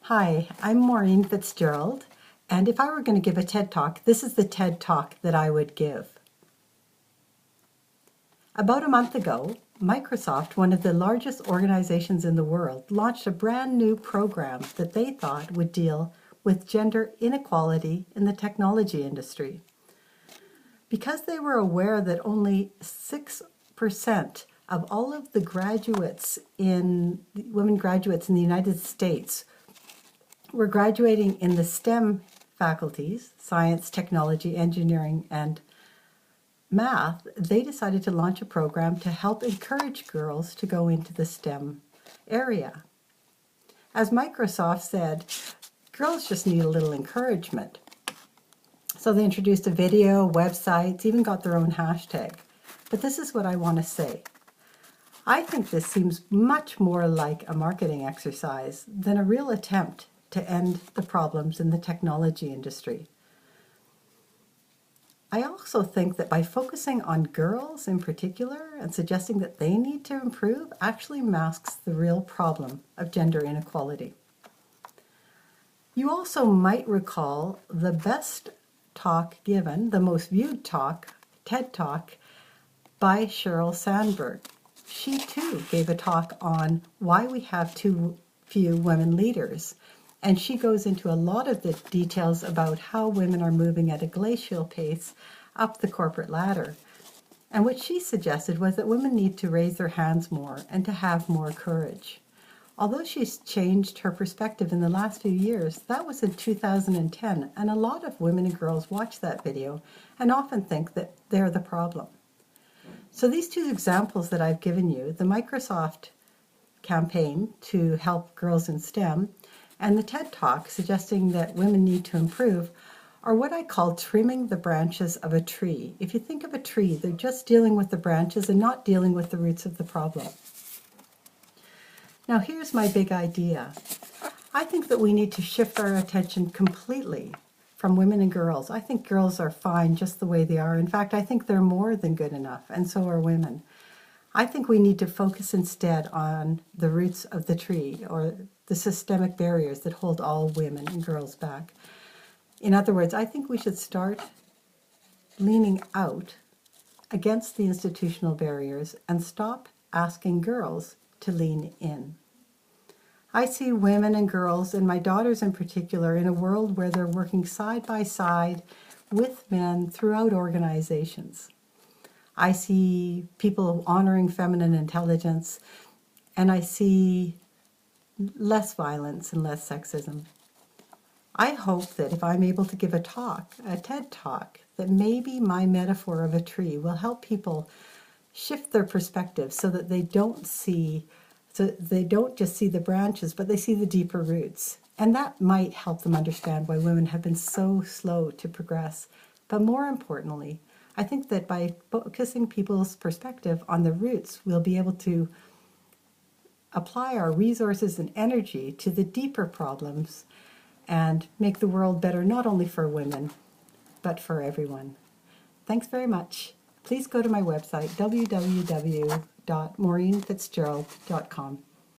Hi, I'm Maureen Fitzgerald, and if I were going to give a TED Talk, this is the TED Talk that I would give. About a month ago, Microsoft, one of the largest organizations in the world, launched a brand new program that they thought would deal with gender inequality in the technology industry. Because they were aware that only 6% of all of the women graduates in the United States were graduating in the STEM faculties, science, technology, engineering, and math, they decided to launch a program to help encourage girls to go into the STEM area. As Microsoft said, girls just need a little encouragement. So they introduced a video, websites, even got their own hashtag. But this is what I want to say. I think this seems much more like a marketing exercise than a real attempt to end the problems in the technology industry. I also think that by focusing on girls in particular and suggesting that they need to improve actually masks the real problem of gender inequality. You also might recall the best talk given, the most viewed talk, TED Talk, by Sheryl Sandberg. She too gave a talk on why we have too few women leaders. And she goes into a lot of the details about how women are moving at a glacial pace up the corporate ladder. And what she suggested was that women need to raise their hands more and to have more courage. Although she's changed her perspective in the last few years, that was in 2010, and a lot of women and girls watch that video and often think that they're the problem. So these two examples that I've given you, the Microsoft campaign to help girls in STEM, and the TED Talk suggesting that women need to improve, are what I call trimming the branches of a tree. If you think of a tree, they're just dealing with the branches and not dealing with the roots of the problem. Now here's my big idea. I think that we need to shift our attention completely from women and girls. I think girls are fine just the way they are. In fact, I think they're more than good enough, and so are women. I think we need to focus instead on the roots of the tree, or the systemic barriers that hold all women and girls back. In other words, I think we should start leaning out against the institutional barriers and stop asking girls to lean in. I see women and girls, and my daughters in particular, in a world where they're working side by side with men throughout organizations. I see people honoring feminine intelligence, and I see less violence and less sexism. I hope that if I'm able to give a talk, a TED Talk, that maybe my metaphor of a tree will help people shift their perspective so that they don't just see the branches, but they see the deeper roots. And that might help them understand why women have been so slow to progress. But more importantly, I think that by focusing people's perspective on the roots, we'll be able to apply our resources and energy to the deeper problems and make the world better not only for women, but for everyone. Thanks very much. Please go to my website, www.maureenfitzgerald.com.